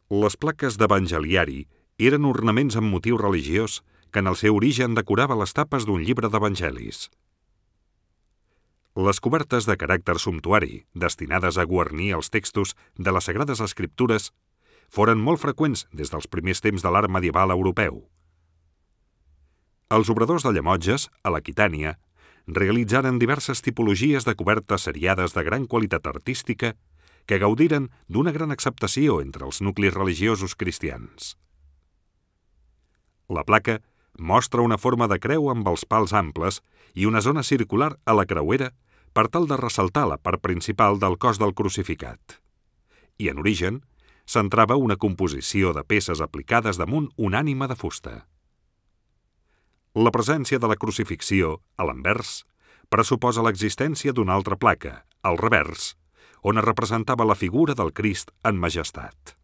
Les plaques d'evangeliari eren ornaments amb motiu religiós que en el seu origen decorava les tapes d'un llibre d'evangelis. Les cobertes de caràcter sumptuari, destinades a guarnir els textos de les Sagrades Escriptures, foren molt freqüents des dels primers temps de l'art medieval europeu. Els obradors de Llemotges, a l'Aquitània, realitzaren diverses tipologies de cobertes seriades de gran qualitat artística que gaudiren d'una gran acceptació entre els nuclis religiosos cristians. La placa mostra una forma de creu amb els pals amples i una zona circular a la creuera per tal de ressaltar la part principal del cos del crucificat. I en origen, centrava una composició de peces aplicades damunt una ànima de fusta. La presència de la crucifixió, a l'anvers, pressuposa l'existència d'una altra placa, al revers, on es representava la figura del Crist en majestat.